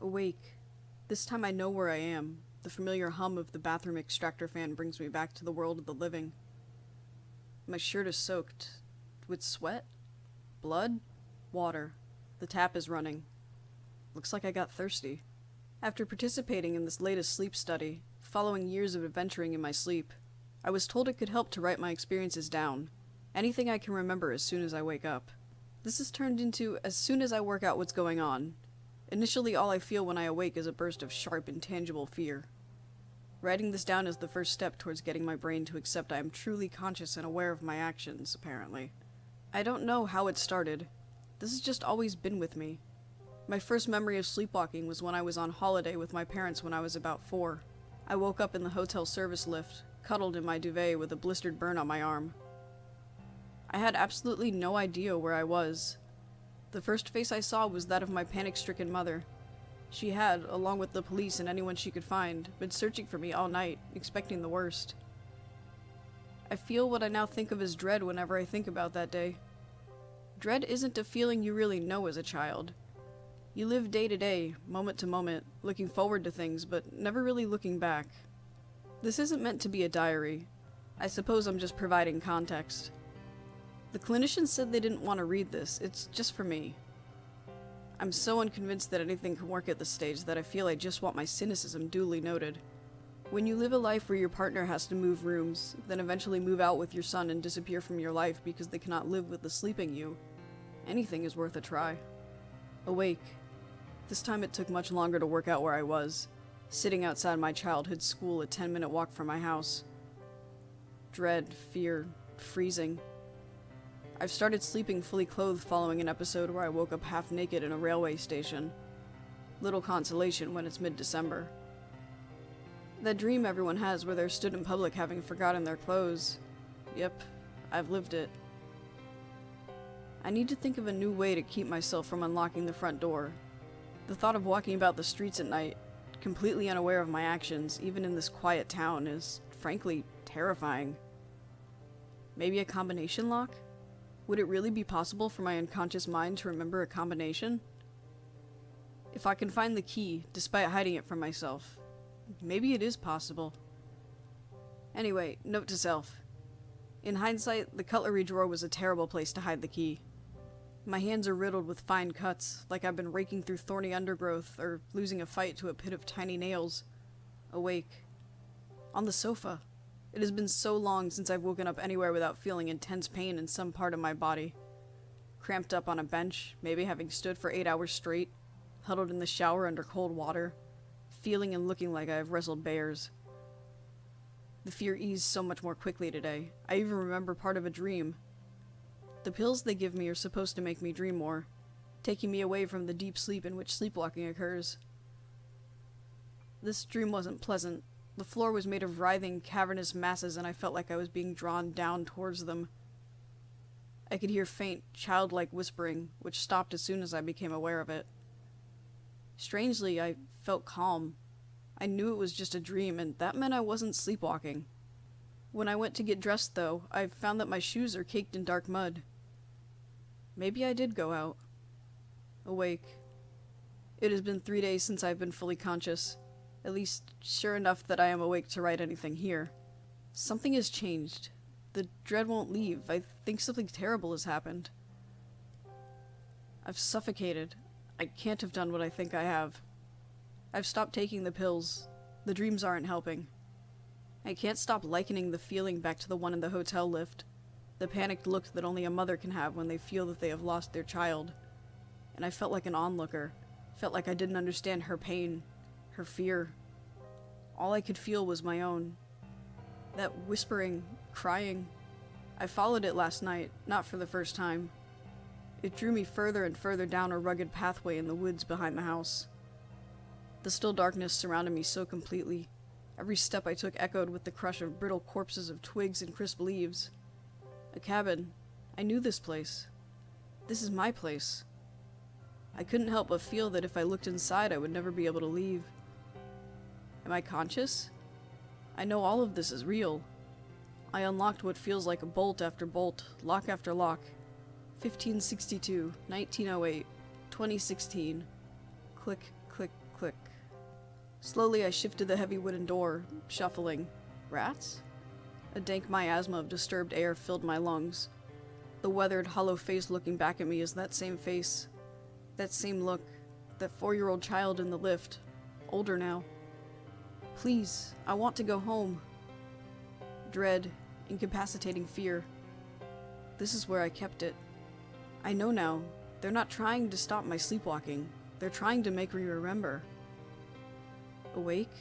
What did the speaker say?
Awake. This time I know where I am. The familiar hum of the bathroom extractor fan brings me back to the world of the living. My shirt is soaked. With sweat? Blood? Water. The tap is running. Looks like I got thirsty. After participating in this latest sleep study, following years of adventuring in my sleep, I was told it could help to write my experiences down. Anything I can remember as soon as I wake up. This has turned into as soon as I work out what's going on. Initially, all I feel when I awake is a burst of sharp, intangible fear. Writing this down is the first step towards getting my brain to accept I am truly conscious and aware of my actions, apparently. I don't know how it started. This has just always been with me. My first memory of sleepwalking was when I was on holiday with my parents when I was about 4. I woke up in the hotel service lift, cuddled in my duvet with a blistered burn on my arm. I had absolutely no idea where I was. The first face I saw was that of my panic-stricken mother. She had, along with the police and anyone she could find, been searching for me all night, expecting the worst. I feel what I now think of as dread whenever I think about that day. Dread isn't a feeling you really know as a child. You live day to day, moment to moment, looking forward to things, but never really looking back. This isn't meant to be a diary. I suppose I'm just providing context. The clinicians said they didn't want to read this, it's just for me. I'm so unconvinced that anything can work at this stage that I feel I just want my cynicism duly noted. When you live a life where your partner has to move rooms, then eventually move out with your son and disappear from your life because they cannot live with the sleeping you, anything is worth a try. Awake. This time it took much longer to work out where I was, sitting outside my childhood school a 10-minute walk from my house. Dread, fear, freezing. I've started sleeping fully clothed following an episode where I woke up half naked in a railway station. Little consolation when it's mid-December. That dream everyone has where they're stood in public having forgotten their clothes. Yep, I've lived it. I need to think of a new way to keep myself from unlocking the front door. The thought of walking about the streets at night, completely unaware of my actions, even in this quiet town, is, frankly, terrifying. Maybe a combination lock? Would it really be possible for my unconscious mind to remember a combination? If I can find the key, despite hiding it from myself, maybe it is possible. Anyway, note to self. In hindsight, the cutlery drawer was a terrible place to hide the key. My hands are riddled with fine cuts, like I've been raking through thorny undergrowth or losing a fight to a pit of tiny nails. Awake. On the sofa. It has been so long since I've woken up anywhere without feeling intense pain in some part of my body. Cramped up on a bench, maybe having stood for 8 hours straight, huddled in the shower under cold water, feeling and looking like I have wrestled bears. The fear eased so much more quickly today. I even remember part of a dream. The pills they give me are supposed to make me dream more, taking me away from the deep sleep in which sleepwalking occurs. This dream wasn't pleasant. The floor was made of writhing, cavernous masses, and I felt like I was being drawn down towards them. I could hear faint, childlike whispering, which stopped as soon as I became aware of it. Strangely, I felt calm. I knew it was just a dream, and that meant I wasn't sleepwalking. When I went to get dressed, though, I found that my shoes are caked in dark mud. Maybe I did go out. Awake. It has been 3 days since I've been fully conscious. At least, sure enough that I am awake to write anything here. Something has changed. The dread won't leave. I think something terrible has happened. I've suffocated. I can't have done what I think I have. I've stopped taking the pills. The dreams aren't helping. I can't stop likening the feeling back to the one in the hotel lift. The panicked look that only a mother can have when they feel that they have lost their child. And I felt like an onlooker. Felt like I didn't understand her pain. Her fear. All I could feel was my own. That whispering, crying. I followed it last night, not for the first time. It drew me further and further down a rugged pathway in the woods behind the house. The still darkness surrounded me so completely. Every step I took echoed with the crush of brittle corpses of twigs and crisp leaves. A cabin. I knew this place. This is my place. I couldn't help but feel that if I looked inside, I would never be able to leave. Am I conscious? I know all of this is real. I unlocked what feels like a bolt after bolt, lock after lock. 1562, 1908, 2016. Click, click, Click. Slowly I shifted the heavy wooden door, shuffling. Rats? A dank miasma of disturbed air filled my lungs. The weathered, hollow face looking back at me is that same face. That same look. That 4-year-old child in the lift. Older now. Please, I want to go home. Dread, incapacitating fear. This is where I kept it. I know now. They're not trying to stop my sleepwalking. They're trying to make me remember. Awake,